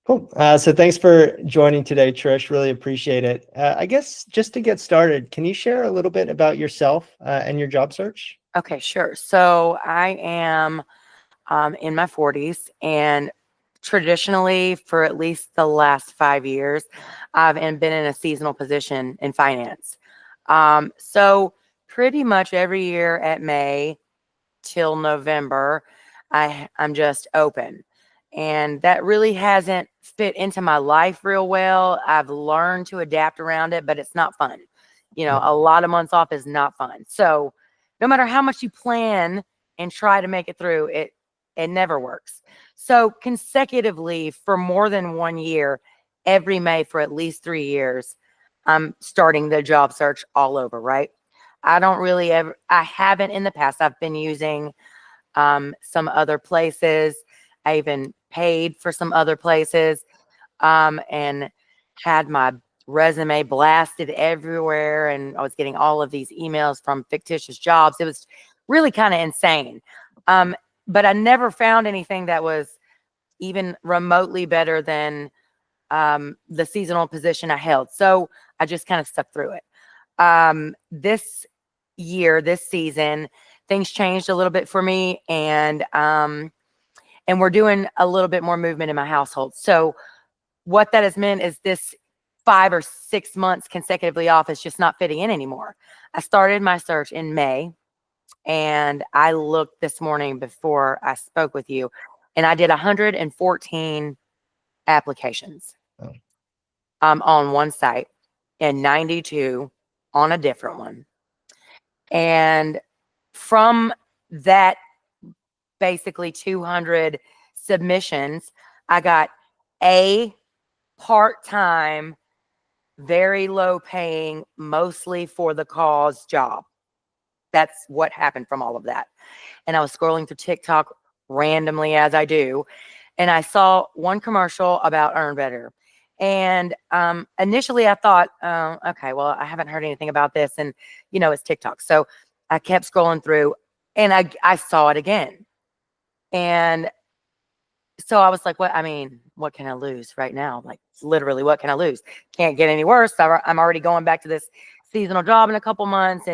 Cool. So thanks for joining today, Trish. Really appreciate it. I guess just to get started, can you share a little bit about yourself and your job search? Okay, sure. So I am in my 40s, and traditionally, for at least the last 5 years, been in a seasonal position in finance. So pretty much every year at May till November, I'm just open. And that really hasn't fit into my life real well. I've learned to adapt around it, but it's not fun. A lot of months off is not fun. So no matter how much you plan and try to make it through, it never works. So consecutively for more than 1 year, every May for at least 3 years, I'm starting the job search all over, right? I haven't in the past. I've been using some other places. I even paid for some other places and had my resume blasted everywhere. And I was getting all of these emails from fictitious jobs. It was really kind of insane. But I never found anything that was even remotely better than the seasonal position I held. So I just kind of stuck through it. This season, things changed a little bit for me, and we're doing a little bit more movement in my household. So what that has meant is this 5 or 6 months consecutively off is just not fitting in anymore. I started my search in May, and I looked this morning before I spoke with you, and I did 114 applications Oh, on one site and 92 on a different one. And from that basically 200 submissions, I got a part-time, very low paying, mostly for the cause job. That's what happened from all of that. And I was scrolling through TikTok randomly as I do, and I saw one commercial about EarnBetter. And initially I thought, oh, okay, well, I haven't heard anything about this, and it's TikTok. So I kept scrolling through, and I saw it again. And so I was like, what can I lose right now? Like, literally, what can I lose? Can't get any worse. I'm already going back to this seasonal job in a couple months.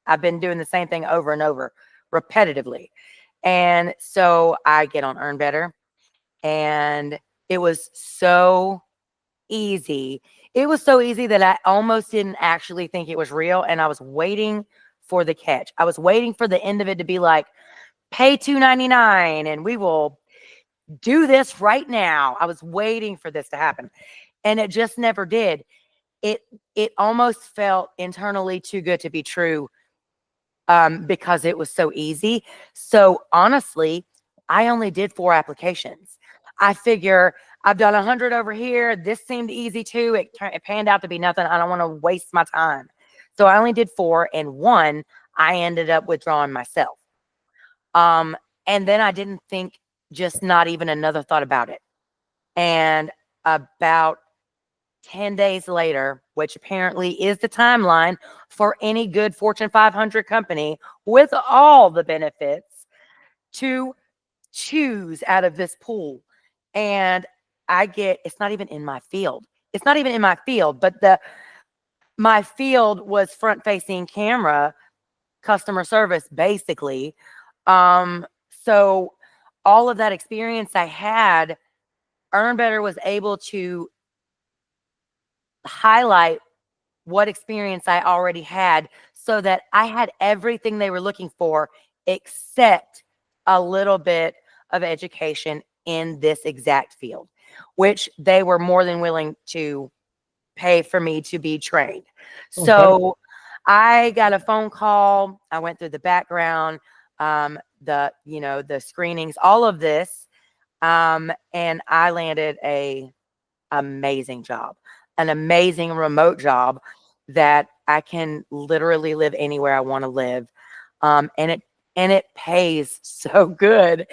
I've been doing the same thing over and over repetitively. And so I get on EarnBetter, and it was so easy. It was so easy that I almost didn't actually think it was real. And I was waiting for the catch. I was waiting for the end of it to be like, pay $2.99 and we will do this right now. I was waiting for this to happen, and it just never did. It almost felt internally too good to be true, because it was so easy. So honestly, I only did 4 applications. I figure I've done 100 over here. This seemed easy too. It panned out to be nothing. I don't want to waste my time. So I only did 4, and 1 I ended up withdrawing myself. And then I didn't think, just not even another thought about it. And about 10 days later, which apparently is the timeline for any good Fortune 500 company with all the benefits, to choose out of this pool. And it's not even in my field. It's not even in my field, but my field was front facing camera customer service, basically. So all of that experience I had, EarnBetter was able to highlight what experience I already had, so that I had everything they were looking for except a little bit of education in this exact field, which they were more than willing to pay for me to be trained. incredible. So I got a phone call. I went through the background, the screenings, all of this. And I landed an amazing remote job that I can literally live anywhere I want to live. And it pays so good.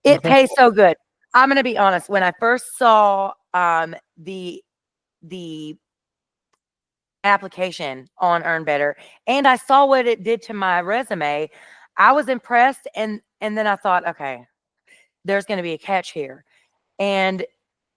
It pays so good. I'm gonna be honest. When I first saw the application on EarnBetter, and I saw what it did to my resume, I was impressed. And then I thought, okay, there's going to be a catch here. And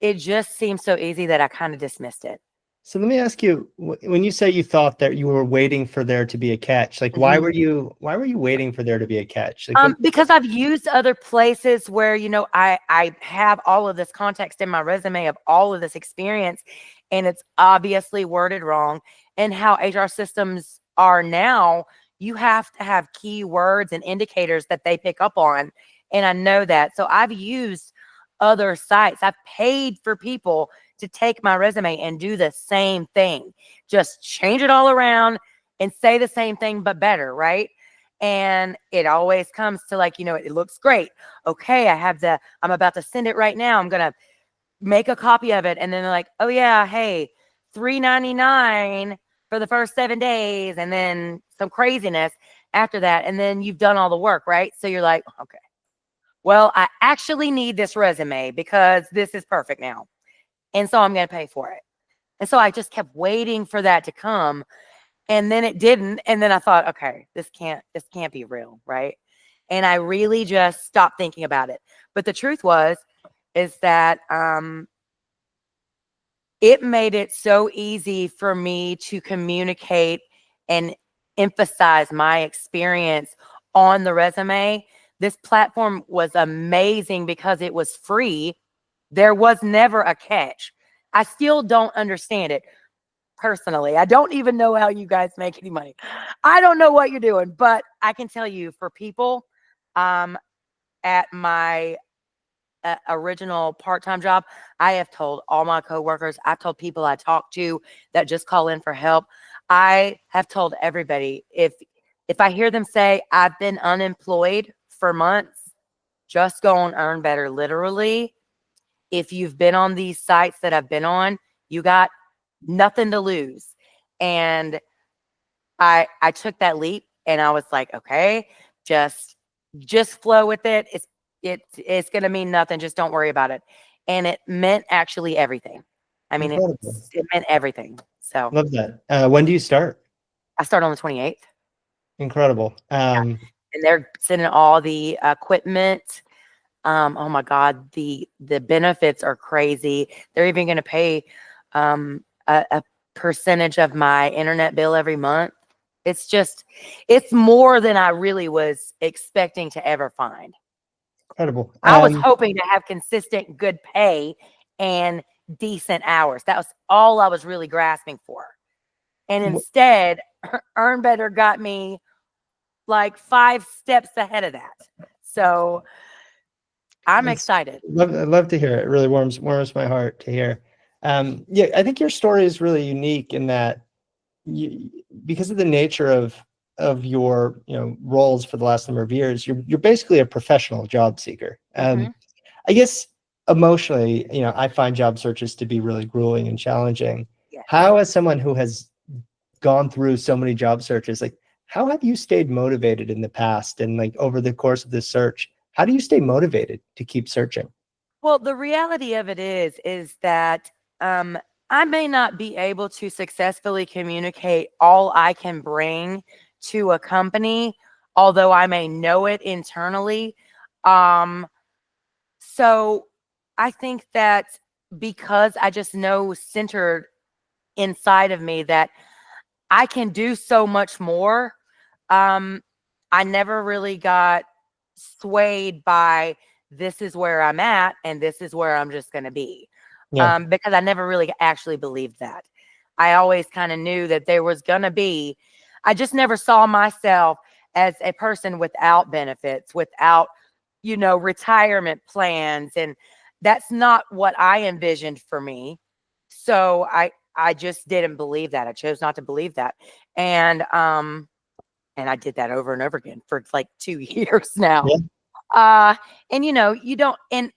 it just seemed so easy that I kind of dismissed it. So let me ask you, when you say you thought that you were waiting for there to be a catch, like why were you waiting for there to be a catch? Like what? Because I've used other places where, I have all of this context in my resume of all of this experience, and it's obviously worded wrong. And how HR systems are now, you have to have keywords and indicators that they pick up on. And I know that. So I've used other sites. I've paid for people to take my resume and do the same thing. Just change it all around and say the same thing, but better, right? And it always comes to like, it looks great. Okay, I'm about to send it right now. I'm going to make a copy of it. And then they're like, oh yeah, hey, $3.99 for the first 7 days. And then some craziness after that. And then you've done all the work, right? So you're like, okay, well, I actually need this resume because this is perfect now. And so I'm going to pay for it. And so I just kept waiting for that to come. And then it didn't. And then I thought, okay, this can't be real, right? And I really just stopped thinking about it. But the truth is that it made it so easy for me to communicate and emphasize my experience on the resume. This platform was amazing because it was free. There was never a catch. I still don't understand it. Personally, I don't even know how you guys make any money. I don't know what you're doing, but I can tell you for people at my original part-time job, I have told all my coworkers, I've told people I talk to that just call in for help. I have told everybody, if I hear them say I've been unemployed for months, just go on EarnBetter. Literally, if you've been on these sites that I've been on, you got nothing to lose. And I took that leap and I was like, okay, just flow with it. It's going to mean nothing. Just don't worry about it. And it meant actually everything. I mean, Incredible. it meant everything. So Love that. When do you start? I start on the 28th. Incredible. And they're sending all the equipment. Oh my God, the benefits are crazy. They're even going to pay a percentage of my internet bill every month. It's more than I really was expecting to ever find. Incredible. I was hoping to have consistent good pay and decent hours. That was all I was really grasping for. And instead, EarnBetter got me like 5 steps ahead of that. So I'm excited. I'd love to hear it. It really warms my heart to hear. Yeah, I think your story is really unique in that because of the nature of your roles for the last number of years, you're basically a professional job seeker. I guess emotionally, I find job searches to be really grueling and challenging. Yes. How, as someone who has gone through so many job searches, like how have you stayed motivated in the past and like over the course of this search? How do you stay motivated to keep searching? Well, the reality of it is that I may not be able to successfully communicate all I can bring to a company, although I may know it internally. So I think that because I just know centered inside of me that I can do so much more. I never really got swayed by this is where I'm at and this is where I'm just going to be. Yeah. Because I never really actually believed that. I always kind of knew that there was going to be, I just never saw myself as a person without benefits, without, retirement plans. And that's not what I envisioned for me. So I just didn't believe that. I chose not to believe that. And I did that over and over again for like 2 years now. Yeah. And you don't, and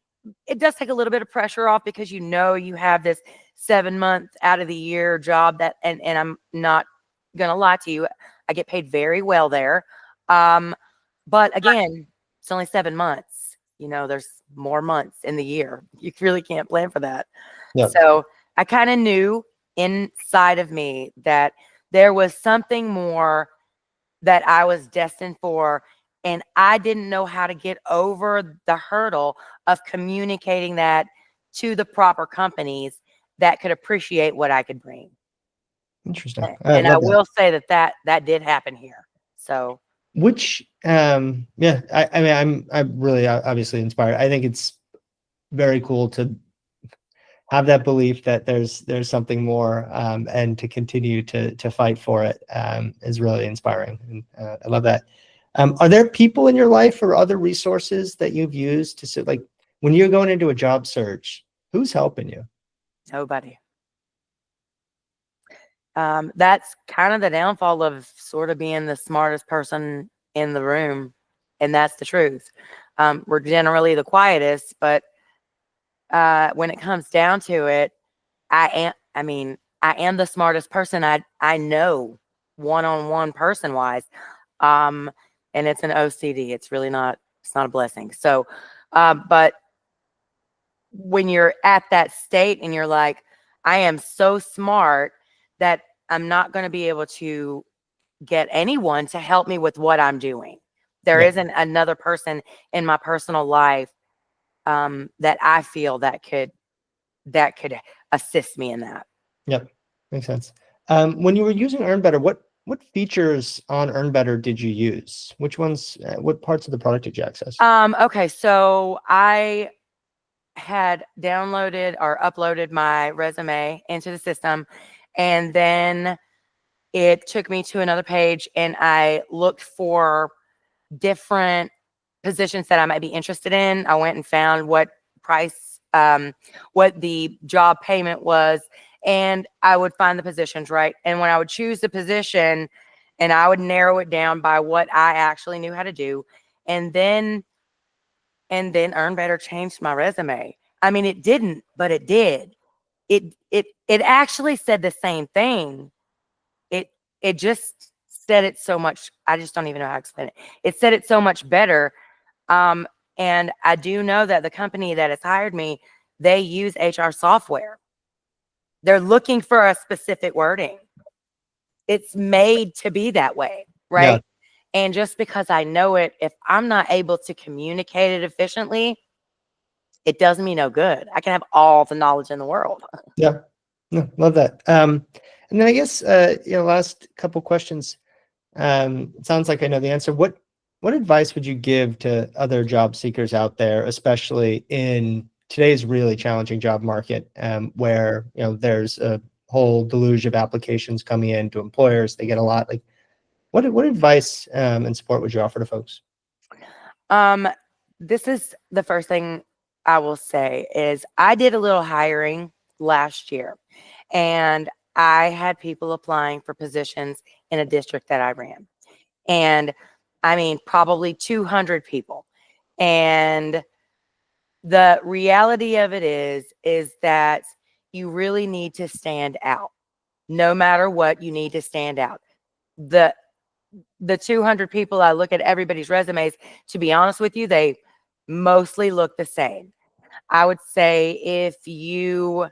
it does take a little bit of pressure off because you have this 7 month out of the year job that, and I'm not gonna lie to you, I get paid very well there. But again, it's only 7 months. There's more months in the year. You really can't plan for that. Yeah. So I kind of knew inside of me that there was something more that I was destined for. And I didn't know how to get over the hurdle of communicating that to the proper companies that could appreciate what I could bring. Interesting. I And I love that. will say that did happen here. So Which, yeah, I mean, I'm really obviously inspired. I think it's very cool to have that belief that there's something more, and to continue to fight for it, is really inspiring. And I love that. Are there people in your life or other resources that you've used like when you're going into a job search, who's helping you? nobody. That's kind of the downfall of sort of being the smartest person in the room. And that's the truth. We're generally the quietest, but when it comes down to it, I am the smartest person I know, one-on-one person wise. And it's an OCD. It's not a blessing. So, but when you're at that state and you're like, I am so smart that I'm not going to be able to get anyone to help me with what I'm doing. There Yeah. isn't another person in my personal life that I feel that could assist me in that. Yep. Makes sense. When you were using EarnBetter, what features on EarnBetter did you use? Which ones, what parts of the product did you access? Okay, so I had downloaded or uploaded my resume into the system, and then it took me to another page and I looked for different positions that I might be interested in. I went and found what price, what the job payment was, and I would find the positions, right? And when I would choose the position and I would narrow it down by what I actually knew how to do, and then EarnBetter changed my resume. I mean, it didn't, but it did. It actually said the same thing. It just said it so much. I just don't even know how to explain it. It said it so much better. And I do know that the company that has hired me, they use HR software. They're looking for a specific wording. It's made to be that way, right? Yeah. And just because I know it, if I'm not able to communicate it efficiently, it does me no good. I can have all the knowledge in the world. Yeah. No, love that. And then I guess, last couple questions. It sounds like I know the answer. What advice would you give to other job seekers out there, especially in today's really challenging job market, where there's a whole deluge of applications coming in to employers? They get a lot. Like, what advice and support would you offer to folks? This is the first thing I will say is I did a little hiring last year, and I had people applying for positions in a district that I ran. And I mean, probably 200 people. And the reality of it is that you really need to stand out. No matter what, you need to stand out. The 200 people, I look at everybody's resumes. To be honest with you, they mostly look the same. I would say if you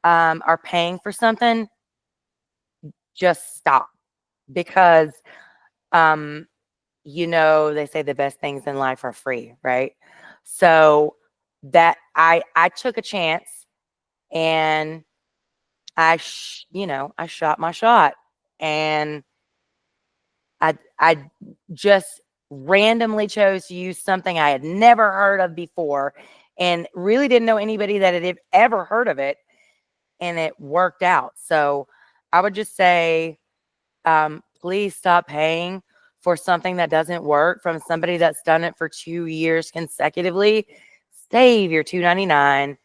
are paying for something, just stop, because they say the best things in life are free, right? So that I took a chance, and I shot my shot, and I just randomly chose to use something I had never heard of before and really didn't know anybody that had ever heard of it, and it worked out. So I would just say, please stop paying for something that doesn't work from somebody that's done it for 2 years consecutively. Save your $2.99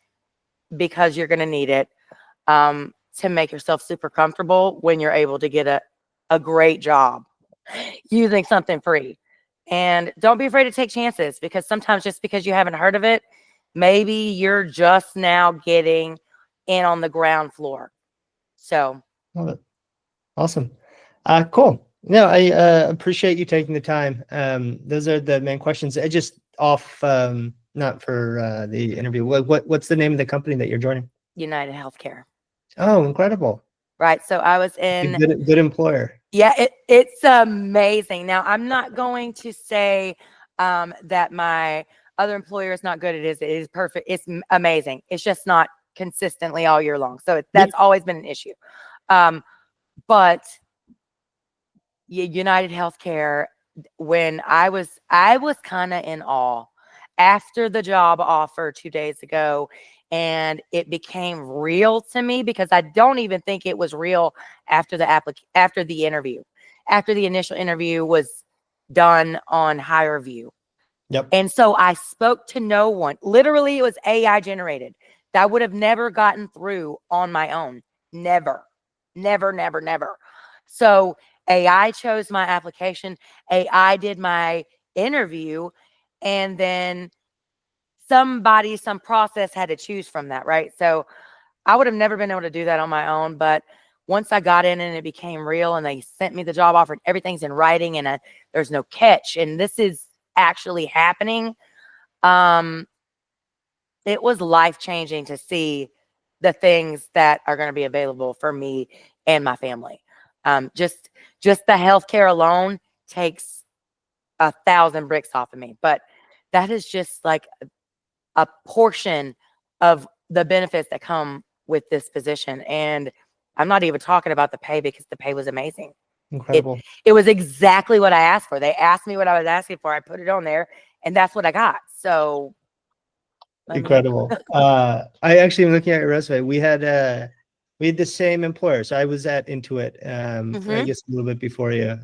because you're going to need it to make yourself super comfortable when you're able to get a great job using something free. And don't be afraid to take chances, because sometimes just because you haven't heard of it, maybe you're just now getting in on the ground floor. So Love it. Awesome. Cool. No, I appreciate you taking the time. Those are the main questions. I just off, not for the interview. What's the name of the company that you're joining? United Healthcare. Oh, incredible. Right. So I was A in. good employer. Yeah, it's amazing. Now, I'm not going to say that my other employer is not good. It is perfect. It's amazing. It's just not consistently all year long. So that's always been an issue. But United Healthcare, when I was kind of in awe after the job offer 2 days ago, and it became real to me, because I don't even think it was real after the interview, after the initial interview was done on HireVue. Yep. And so I spoke to no one. Literally, it was AI generated. That would have never gotten through on my own. Never, never, never, never. So AI chose my application. AI did my interview. And then some process had to choose from that, right? So I would have never been able to do that on my own. But once I got in and it became real and they sent me the job offer, everything's in writing, and there's no catch, and this is actually happening. It was life-changing to see the things that are going to be available for me and my family. Just the healthcare alone takes 1,000 bricks off of me, but that is just like a portion of the benefits that come with this position. And I'm not even talking about the pay, because the pay was amazing. Incredible. It was exactly what I asked for. They asked me what I was asking for. I put it on there, and that's what I got. So incredible. I actually am looking at your resume. We had the same employer. So I was at Intuit, I guess a little bit before you.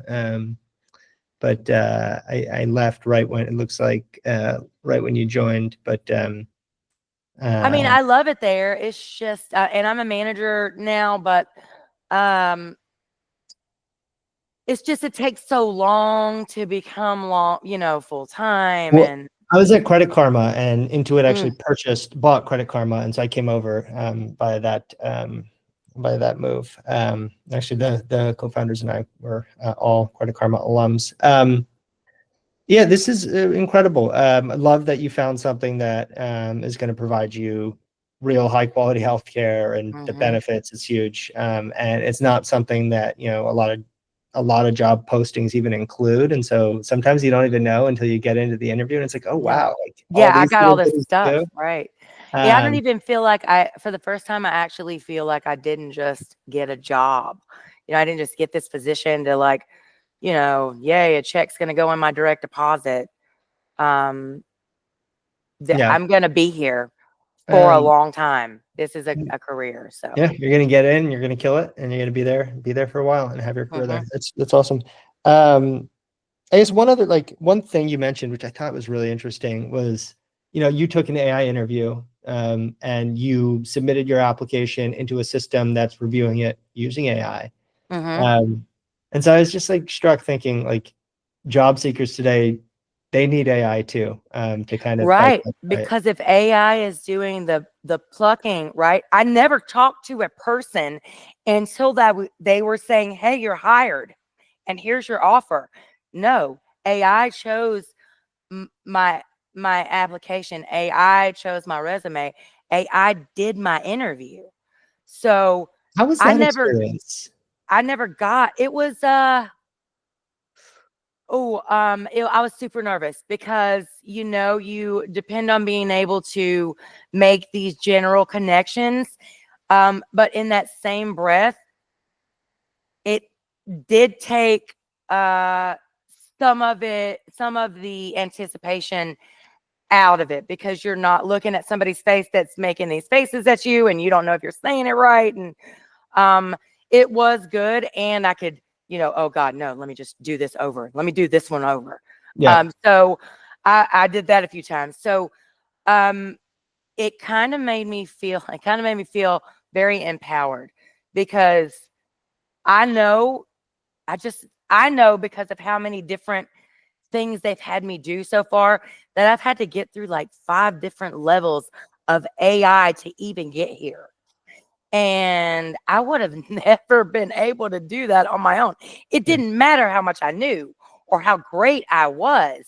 But I left right when it looks like right when you joined. But I mean, I love it there. It's just, and I'm a manager now, but it's just, it takes so long to become full time. Well, and I was at Credit Karma, and Intuit actually bought Credit Karma, and so I came over by that move. Actually, the co-founders and I were all Credit Karma alums. Yeah, this is incredible. I love that you found something that is going to provide you real high quality healthcare, and the benefits is huge. And it's not something that a lot of job postings even include. And so sometimes you don't even know until you get into the interview, and it's like, oh wow, like I got all this stuff, right? Yeah, I don't Um, even feel like for the first time, I actually feel like I didn't just get a job. I didn't just get this position to yay, a check's going to go in my direct deposit. I'm going to be here for a long time. This is a career. So yeah, you're going to get in, you're going to kill it, and you're going to be there for a while and have your career there. That's awesome. I guess one thing you mentioned, which I thought was really interesting, was, you took an AI interview, and you submitted your application into a system that's reviewing it using AI. And so I was just struck thinking, job seekers today, they need AI too, to kind of right, because if AI is doing the plucking, right? I never talked to a person until they were saying, "Hey, you're hired, and here's your offer." No, AI chose my application. AI chose my resume. AI did my interview. So how was that experience? I never got it. Was I was super nervous because you depend on being able to make these general connections, but in that same breath, it did take some of the anticipation out of it, because you're not looking at somebody's face that's making these faces at you, and you don't know if you're saying it right. And it was good, and I could, oh God, no, let me just do this over. Let me do this one over. Yeah. So I did that a few times. So it kind of made me feel very empowered, because I know because of how many different things they've had me do so far, that I've had to get through 5 different levels of AI to even get here. And I would have never been able to do that on my own. It didn't matter how much I knew or how great I was.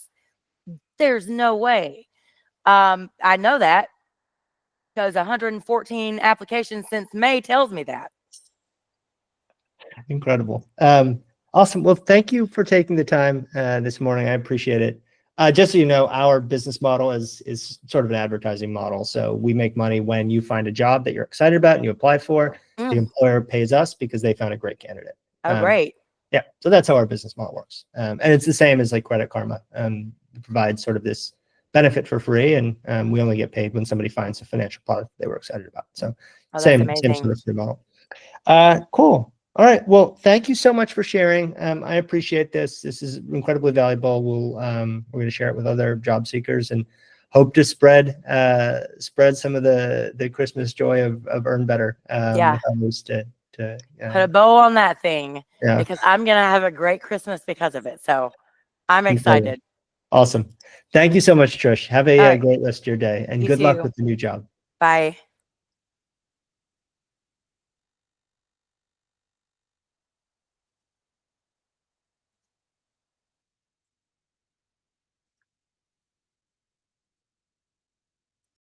There's no way. I know that because 114 applications since May tells me that. Incredible. Awesome. Well, thank you for taking the time this morning. I appreciate it. Just so you know, our business model is sort of an advertising model. So we make money when you find a job that you're excited about and you apply for. The Mm. employer pays us because they found a great candidate. Oh, great. Yeah, so that's how our business model works. And it's the same as like Credit Karma. It provides sort of this benefit for free, and we only get paid when somebody finds a financial product they were excited about. So Oh, that's same amazing. sort of free model. Cool. All right. Well, thank you so much for sharing. I appreciate this. This is incredibly valuable. We're going to share it with other job seekers and hope to spread some of the Christmas joy of EarnBetter Yeah. with others to Put a bow on that thing, yeah. because I'm going to have a great Christmas because of it. So I'm Completely. excited. Awesome. Thank you so much, Trish. Have a All right. great rest of your day, and You good luck too. with the new job. Bye.